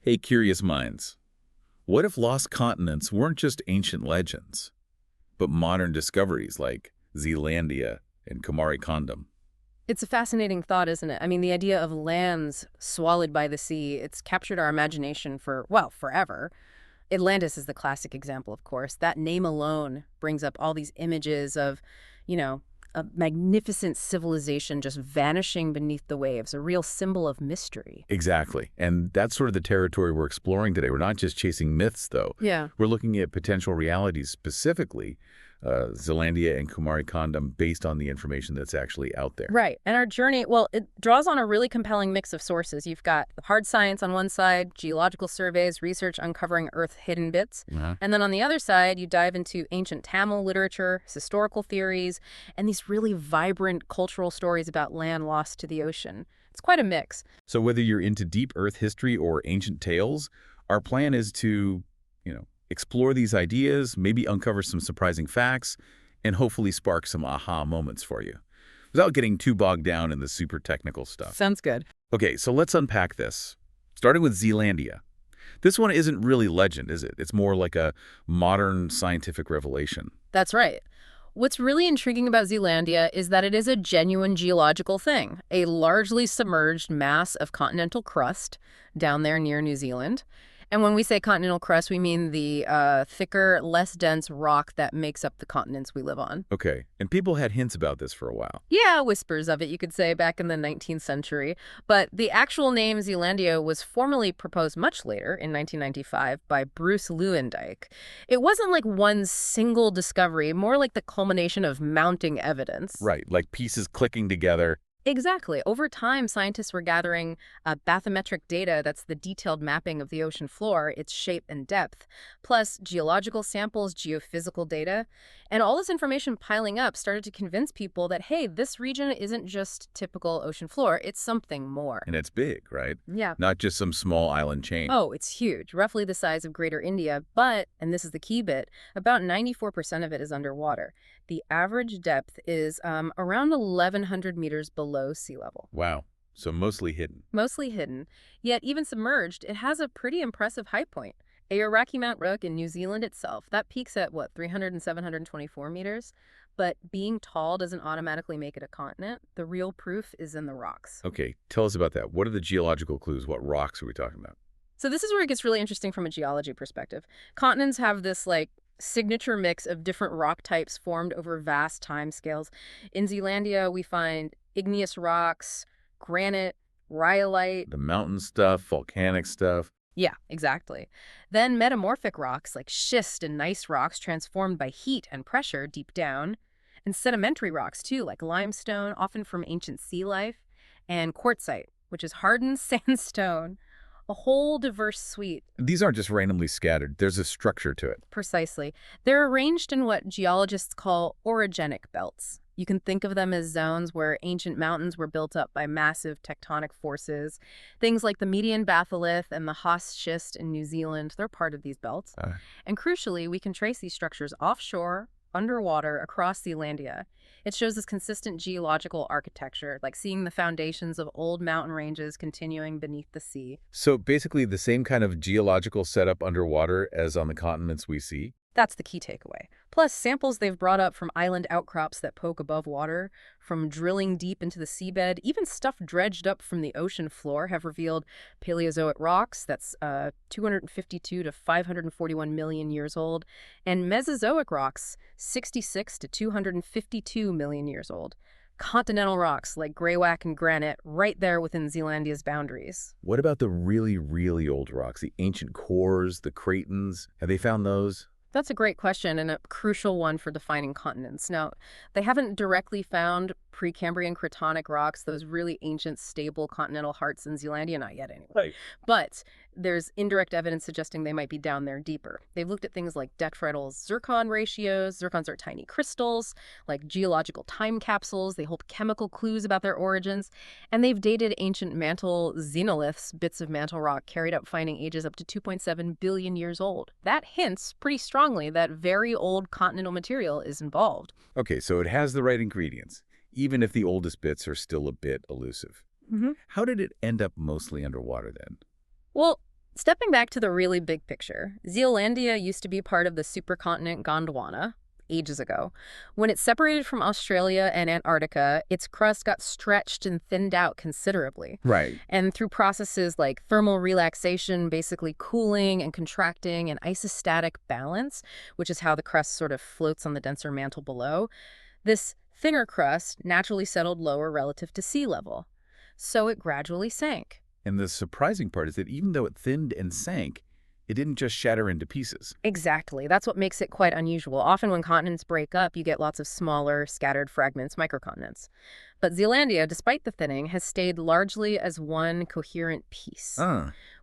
Hey, curious minds. What if lost continents weren't just ancient legends, but modern discoveries like Zealandia and Kumari Kandam? It's a fascinating thought, isn't it? I mean, the idea of lands swallowed by the sea, it's captured our imagination for, well, forever. Atlantis is the classic example, of course. That name alone brings up all these images of, you know, a magnificent civilization just vanishing beneath the waves, a real symbol of mystery. Exactly. And that's sort of the territory we're exploring today. We're not just chasing myths, though. Yeah. We're looking at potential realities, specifically Zealandia and Kumari Kandam, based on the information that's actually out there. Right. And our journey, well, it draws on a really compelling mix of sources. You've got hard science on one side, geological surveys, research uncovering Earth hidden bits. Uh-huh. And then on the other side, you dive into ancient Tamil literature, historical theories, and these really vibrant cultural stories about land lost to the ocean. It's quite a mix. So whether you're into deep Earth history or ancient tales, our plan is to, explore these ideas, maybe uncover some surprising facts, and hopefully spark some aha moments for you, without getting too bogged down in the super technical stuff. Sounds good. Okay, so let's unpack this. Starting with Zealandia. This one isn't really legend, is it? It's more like a modern scientific revelation. That's right. What's really intriguing about Zealandia is that it is a genuine geological thing, a largely submerged mass of continental crust down there near New Zealand. And when we say continental crust, we mean the thicker, less dense rock that makes up the continents we live on. Okay, and people had hints about this for a while. Yeah, whispers of it, you could say, back in the 19th century. But the actual name Zealandia was formally proposed much later, in 1995, by Bruce Lewandike. It wasn't like one single discovery, more like the culmination of mounting evidence. Right, like pieces clicking together. Exactly. Over time, scientists were gathering bathymetric data, that's the detailed mapping of the ocean floor, its shape and depth, plus geological samples, geophysical data. And all this information piling up started to convince people that, hey, this region isn't just typical ocean floor, it's something more. And it's big, right? Yeah. Not just some small island chain. Oh, it's huge, roughly the size of Greater India, but, and this is the key bit, about 94% of it is underwater. The average depth is around 1,100 meters below sea level. Wow, so mostly hidden. Mostly hidden, yet even submerged, it has a pretty impressive height point. Aoraki Mount Rook in New Zealand itself, that peaks at, 300 and 724 meters? But being tall doesn't automatically make it a continent. The real proof is in the rocks. Okay, tell us about that. What are the geological clues? What rocks are we talking about? So this is where it gets really interesting from a geology perspective. Continents have this, signature mix of different rock types formed over vast time scales. In Zealandia, we find igneous rocks, granite, rhyolite. The mountain stuff, volcanic stuff. Yeah, exactly. Then metamorphic rocks like schist and gneiss rocks transformed by heat and pressure deep down. And sedimentary rocks, too, like limestone, often from ancient sea life. And quartzite, which is hardened sandstone. A whole diverse suite. These aren't just randomly scattered. There's a structure to it. Precisely. They're arranged in what geologists call orogenic belts. You can think of them as zones where ancient mountains were built up by massive tectonic forces. Things like the Median batholith and the Haas schist in New Zealand, they're part of these belts. And crucially, we can trace these structures offshore, underwater, across Zealandia. It shows this consistent geological architecture, like seeing the foundations of old mountain ranges continuing beneath the sea. So basically the same kind of geological setup underwater as on the continents we see? That's the key takeaway. Plus, samples they've brought up from island outcrops that poke above water, from drilling deep into the seabed, even stuff dredged up from the ocean floor have revealed Paleozoic rocks, that's 252 to 541 million years old, and Mesozoic rocks, 66 to 252 million years old. Continental rocks like greywacke and granite right there within Zealandia's boundaries. What about the really, really old rocks, the ancient cores, the cratons? Have they found those? That's a great question and a crucial one for defining continents. Now, they haven't directly found Precambrian cratonic rocks, those really ancient, stable continental hearts in Zealandia, not yet anyway. Right. But there's indirect evidence suggesting they might be down there deeper. They've looked at things like detrital-zircon ratios. Zircons are tiny crystals, like geological time capsules. They hold chemical clues about their origins. And they've dated ancient mantle xenoliths, bits of mantle rock carried up finding ages up to 2.7 billion years old. That hints pretty strongly that very old continental material is involved. Okay, so it has the right ingredients, even if the oldest bits are still a bit elusive. Mm-hmm. How did it end up mostly underwater then? Well, Stepping back to the really big picture, Zealandia used to be part of the supercontinent Gondwana ages ago. When it separated from Australia and Antarctica, its crust got stretched and thinned out considerably. Right. And through processes like thermal relaxation, basically cooling and contracting, and isostatic balance, which is how the crust sort of floats on the denser mantle below, this thinner crust naturally settled lower relative to sea level. So it gradually sank. And the surprising part is that even though it thinned and sank, it didn't just shatter into pieces. Exactly. That's what makes it quite unusual. Often when continents break up, you get lots of smaller, scattered fragments, microcontinents. But Zealandia, despite the thinning, has stayed largely as one coherent piece,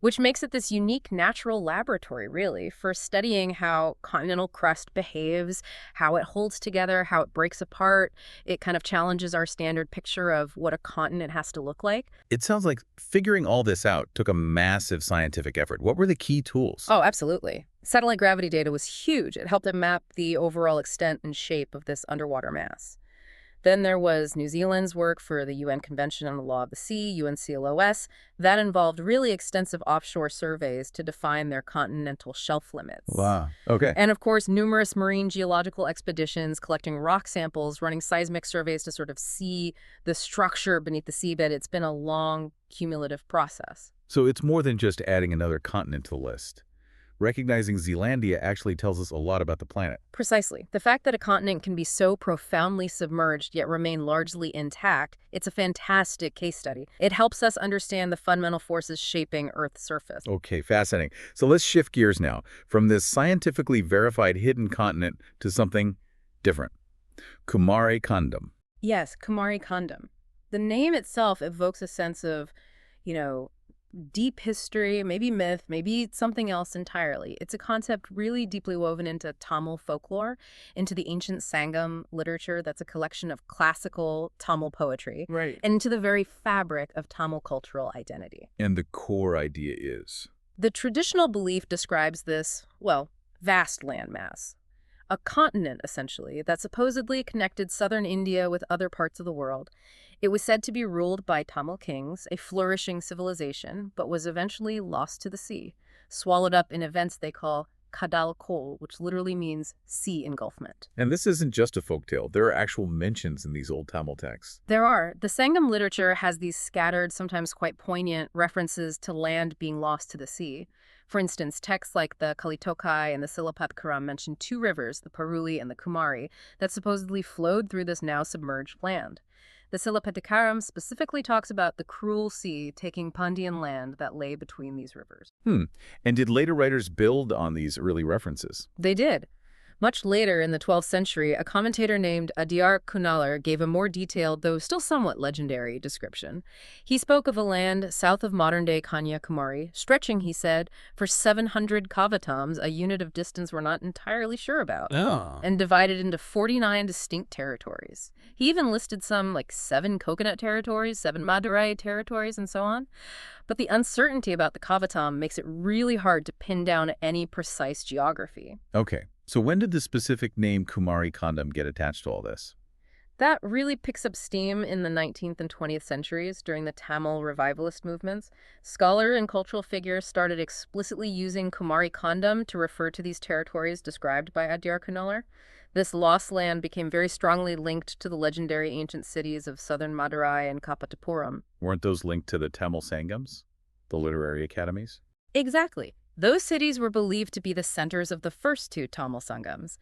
which makes it this unique natural laboratory, really, for studying how continental crust behaves, how it holds together, how it breaks apart. It kind of challenges our standard picture of what a continent has to look like. It sounds like figuring all this out took a massive scientific effort. What were the key tools? Oh, absolutely. Satellite gravity data was huge. It helped to map the overall extent and shape of this underwater mass. Then there was New Zealand's work for the UN Convention on the Law of the Sea, UNCLOS. That involved really extensive offshore surveys to define their continental shelf limits. Wow. Okay. And of course, numerous marine geological expeditions collecting rock samples, running seismic surveys to sort of see the structure beneath the seabed. It's been a long, cumulative process. So it's more than just adding another continent to the list. Recognizing Zealandia actually tells us a lot about the planet. Precisely. The fact that a continent can be so profoundly submerged yet remain largely intact, it's a fantastic case study. It helps us understand the fundamental forces shaping Earth's surface. Okay, fascinating. So let's shift gears now from this scientifically verified hidden continent to something different. Kumari Kandam. Yes, Kumari Kandam. The name itself evokes a sense of, deep history, maybe myth, maybe something else entirely. It's a concept really deeply woven into Tamil folklore, into the ancient Sangam literature that's a collection of classical Tamil poetry, Right. and into the very fabric of Tamil cultural identity. And the core idea is? The traditional belief describes this, vast landmass. A continent, essentially, that supposedly connected southern India with other parts of the world. It was said to be ruled by Tamil kings, a flourishing civilization, but was eventually lost to the sea, swallowed up in events they call Kadal Kol, which literally means sea engulfment. And this isn't just a folktale. There are actual mentions in these old Tamil texts. There are. The Sangam literature has these scattered, sometimes quite poignant, references to land being lost to the sea. For instance, texts like the Kalitokai and the Silapatkaram mention two rivers, the Paruli and the Kumari, that supposedly flowed through this now submerged land. The Silapatikaram specifically talks about the cruel sea taking Pandian land that lay between these rivers. And did later writers build on these early references? They did. Much later in the 12th century, a commentator named Adyar Kunalar gave a more detailed, though still somewhat legendary, description. He spoke of a land south of modern-day Kanyakumari, stretching, he said, for 700 kavatams, a unit of distance we're not entirely sure about, and divided into 49 distinct territories. He even listed some, 7 coconut territories, 7 Madurai territories, and so on. But the uncertainty about the kavatam makes it really hard to pin down any precise geography. Okay. So when did the specific name Kumari Kandam get attached to all this? That really picks up steam in the 19th and 20th centuries during the Tamil revivalist movements. Scholar and cultural figures started explicitly using Kumari Kandam to refer to these territories described by Adyar Kunalar. This lost land became very strongly linked to the legendary ancient cities of southern Madurai and Kapatapuram. Weren't those linked to the Tamil Sangams, the literary academies? Exactly. Those cities were believed to be the centers of the first 2 Tamil Sangams,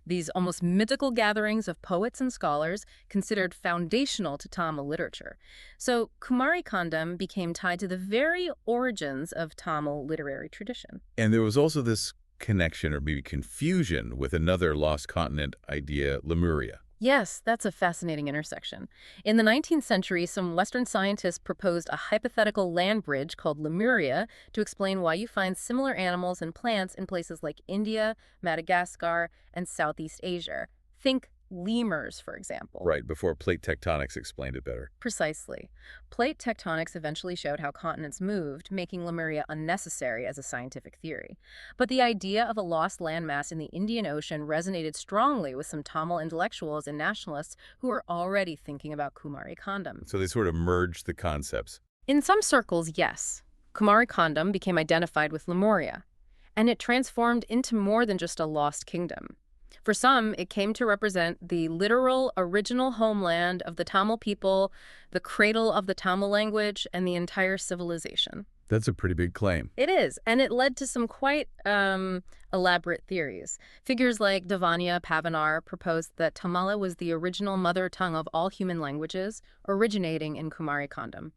these almost mythical gatherings of poets and scholars considered foundational to Tamil literature. So Kumari Kandam became tied to the very origins of Tamil literary tradition. And there was also this connection or maybe confusion with another lost continent idea, Lemuria. Yes, that's a fascinating intersection. In the 19th century, some Western scientists proposed a hypothetical land bridge called Lemuria to explain why you find similar animals and plants in places like India, Madagascar, and Southeast Asia. Think lemurs, for example. Right, before plate tectonics explained it better. Precisely. Plate tectonics eventually showed how continents moved, making Lemuria unnecessary as a scientific theory. But the idea of a lost landmass in the Indian Ocean resonated strongly with some Tamil intellectuals and nationalists who were already thinking about Kumari Kandam. So they sort of merged the concepts. In some circles, yes. Kumari Kandam became identified with Lemuria, and it transformed into more than just a lost kingdom. For some, it came to represent the literal original homeland of the Tamil people, the cradle of the Tamil language, and the entire civilization. That's a pretty big claim. It is, and it led to some quite elaborate theories. Figures like Davania Pavanar proposed that Tamala was the original mother tongue of all human languages, originating in Kumari Kandam.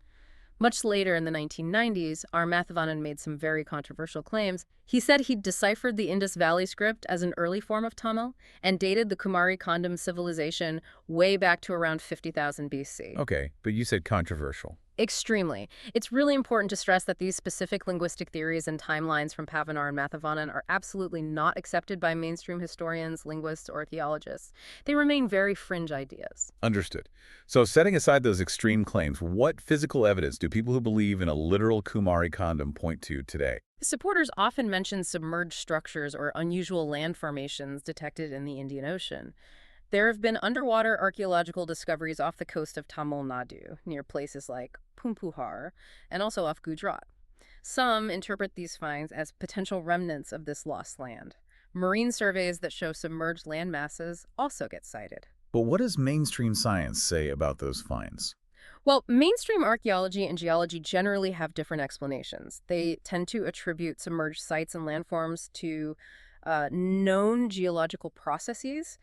Much later in the 1990s, R. Mathavannan made some very controversial claims. He said he'd deciphered the Indus Valley script as an early form of Tamil and dated the Kumari Kandam civilization way back to around 50,000 BC. Okay, but you said controversial. Extremely. It's really important to stress that these specific linguistic theories and timelines from Pavanar and Mathavannan are absolutely not accepted by mainstream historians, linguists, or archaeologists. They remain very fringe ideas. Understood. So setting aside those extreme claims, what physical evidence do people who believe in a literal Kumari Kandam point to today? Supporters often mention submerged structures or unusual land formations detected in the Indian Ocean. There have been underwater archaeological discoveries off the coast of Tamil Nadu, near places like Pumpuhar, and also off Gujarat. Some interpret these finds as potential remnants of this lost land. Marine surveys that show submerged land masses also get cited. But what does mainstream science say about those finds? Well, mainstream archaeology and geology generally have different explanations. They tend to attribute submerged sites and landforms to known geological processes,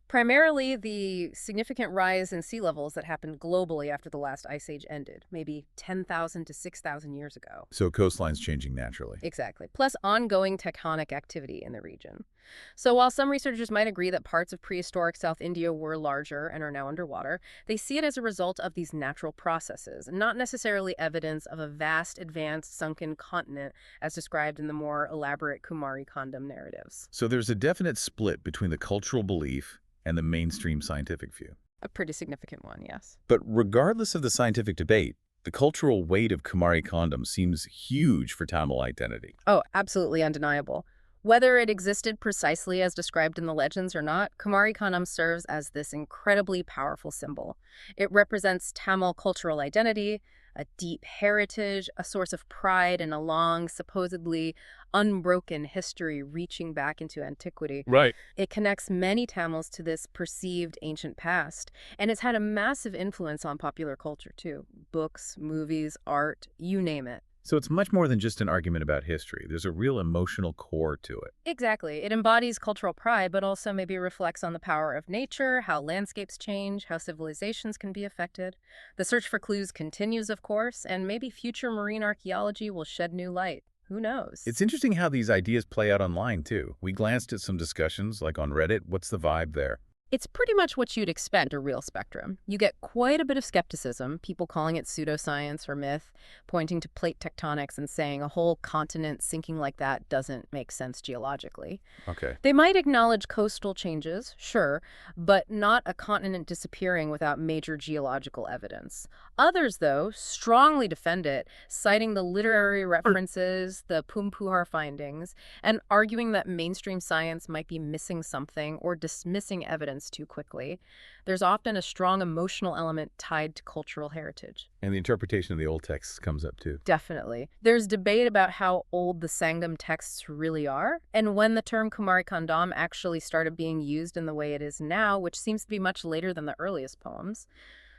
primarily the significant rise in sea levels that happened globally after the last ice age ended, maybe 10,000 to 6,000 years ago. So coastlines changing naturally. Exactly. Plus ongoing tectonic activity in the region. So while some researchers might agree that parts of prehistoric South India were larger and are now underwater, they see it as a result of these natural processes, not necessarily evidence of a vast, advanced, sunken continent as described in the more elaborate Kumari Kandam narratives. So there's a definite split between the cultural belief and the mainstream scientific view. A pretty significant one, yes. But regardless of the scientific debate, the cultural weight of Kumari Kandam seems huge for Tamil identity. Oh, absolutely undeniable. Whether it existed precisely as described in the legends or not, Kumari Kandam serves as this incredibly powerful symbol. It represents Tamil cultural identity, a deep heritage, a source of pride, and a long, supposedly unbroken history reaching back into antiquity. Right. It connects many Tamils to this perceived ancient past, and it's had a massive influence on popular culture too. Books, movies, art, you name it. So it's much more than just an argument about history. There's a real emotional core to it. Exactly. It embodies cultural pride, but also maybe reflects on the power of nature, how landscapes change, how civilizations can be affected. The search for clues continues, of course, and maybe future marine archaeology will shed new light. Who knows? It's interesting how these ideas play out online, too. We glanced at some discussions, like on Reddit. What's the vibe there? It's pretty much what you'd expect a real spectrum. You get quite a bit of skepticism, people calling it pseudoscience or myth, pointing to plate tectonics and saying a whole continent sinking like that doesn't make sense geologically. Okay. They might acknowledge coastal changes, sure, but not a continent disappearing without major geological evidence. Others, though, strongly defend it, citing the literary references, the Pumpuhar findings, and arguing that mainstream science might be missing something or dismissing evidence too quickly. There's often a strong emotional element tied to cultural heritage. And the interpretation of the old texts comes up, too. Definitely. There's debate about how old the Sangam texts really are, and when the term Kumari Kandam actually started being used in the way it is now, which seems to be much later than the earliest poems.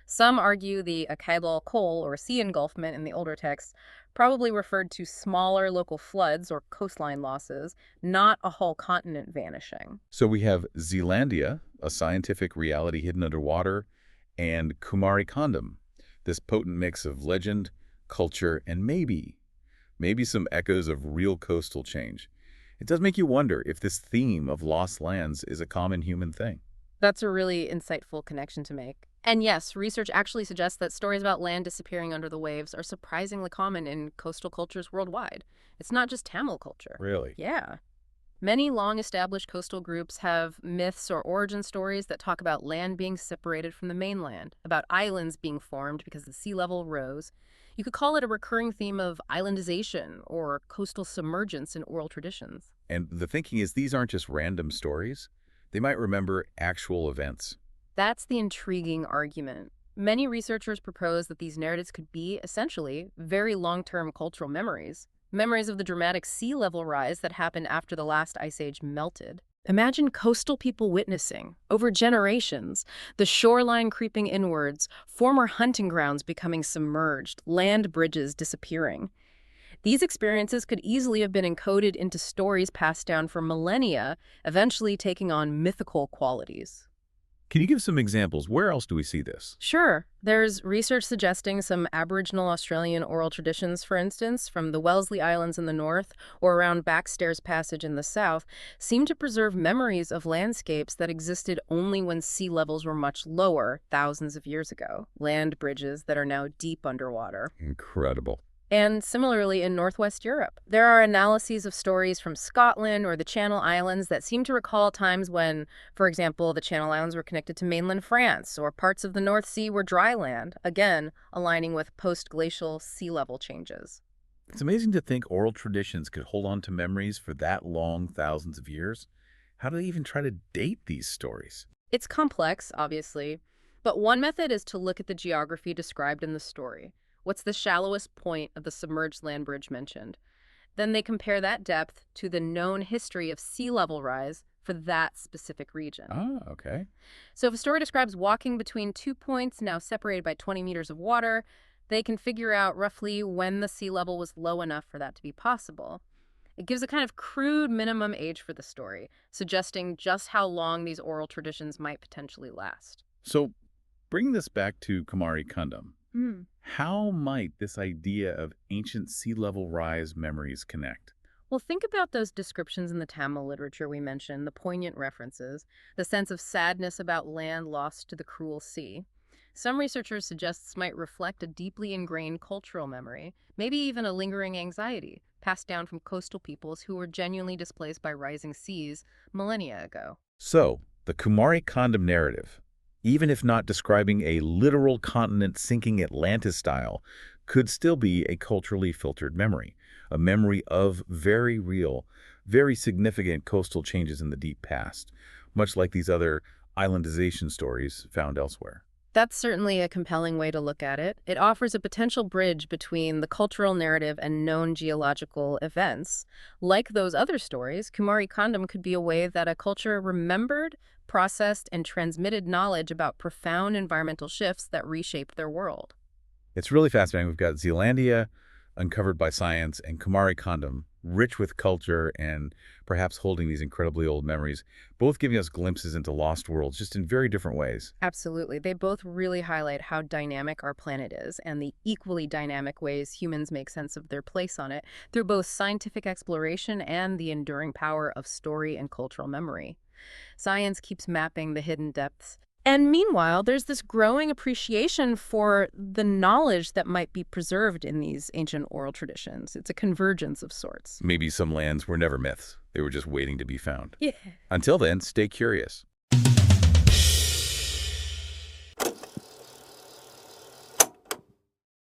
Some argue the Akaidal Kol, or sea engulfment in the older texts, probably referred to smaller local floods or coastline losses, not a whole continent vanishing. So we have Zealandia, a scientific reality hidden underwater, and Kumari Kandam, this potent mix of legend, culture, and maybe some echoes of real coastal change. It does make you wonder if this theme of lost lands is a common human thing. That's a really insightful connection to make. And yes, research actually suggests that stories about land disappearing under the waves are surprisingly common in coastal cultures worldwide. It's not just Tamil culture. Really? Yeah. Many long-established coastal groups have myths or origin stories that talk about land being separated from the mainland, about islands being formed because the sea level rose. You could call it a recurring theme of islandization or coastal submergence in oral traditions. And the thinking is these aren't just random stories. They might remember actual events. That's the intriguing argument. Many researchers propose that these narratives could be, essentially, very long-term cultural memories. Memories of the dramatic sea level rise that happened after the last ice age melted. Imagine coastal people witnessing, over generations, the shoreline creeping inwards, former hunting grounds becoming submerged, land bridges disappearing. These experiences could easily have been encoded into stories passed down for millennia, eventually taking on mythical qualities. Can you give some examples? Where else do we see this? Sure, there's research suggesting some Aboriginal Australian oral traditions, for instance, from the Wellesley Islands in the north or around Backstairs Passage in the south, seem to preserve memories of landscapes that existed only when sea levels were much lower thousands of years ago, land bridges that are now deep underwater. Incredible. And similarly in Northwest Europe, there are analyses of stories from Scotland or the Channel Islands that seem to recall times when, for example, the Channel Islands were connected to mainland France or parts of the North Sea were dry land, again, aligning with post-glacial sea level changes. It's amazing to think oral traditions could hold on to memories for that long, thousands of years. How do they even try to date these stories? It's complex, obviously, but one method is to look at the geography described in the story. What's the shallowest point of the submerged land bridge mentioned? Then they compare that depth to the known history of sea level rise for that specific region. Ah, okay. So if a story describes walking between 2 points now separated by 20 meters of water, they can figure out roughly when the sea level was low enough for that to be possible. It gives a kind of crude minimum age for the story, suggesting just how long these oral traditions might potentially last. So bring this back to Kumari Kandam. Hmm. How might this idea of ancient sea level rise memories connect? Well, think about those descriptions in the Tamil literature we mentioned, the poignant references, the sense of sadness about land lost to the cruel sea. Some researchers suggest this might reflect a deeply ingrained cultural memory, maybe even a lingering anxiety, passed down from coastal peoples who were genuinely displaced by rising seas millennia ago. So, the Kumari Kandam narrative, even if not describing a literal continent sinking Atlantis style, could still be a culturally filtered memory, a memory of very real, very significant coastal changes in the deep past, much like these other islandization stories found elsewhere. That's certainly a compelling way to look at it. It offers a potential bridge between the cultural narrative and known geological events. Like those other stories, Kumari Kandam could be a way that a culture remembered, processed, and transmitted knowledge about profound environmental shifts that reshaped their world. It's really fascinating. We've got Zealandia, uncovered by science, and Kumari Kandam, rich with culture and perhaps holding these incredibly old memories, both giving us glimpses into lost worlds, just in very different ways. Absolutely. They both really highlight how dynamic our planet is and the equally dynamic ways humans make sense of their place on it through both scientific exploration and the enduring power of story and cultural memory. Science keeps mapping the hidden depths. And meanwhile, there's this growing appreciation for the knowledge that might be preserved in these ancient oral traditions. It's a convergence of sorts. Maybe some lands were never myths. They were just waiting to be found. Yeah. Until then, stay curious.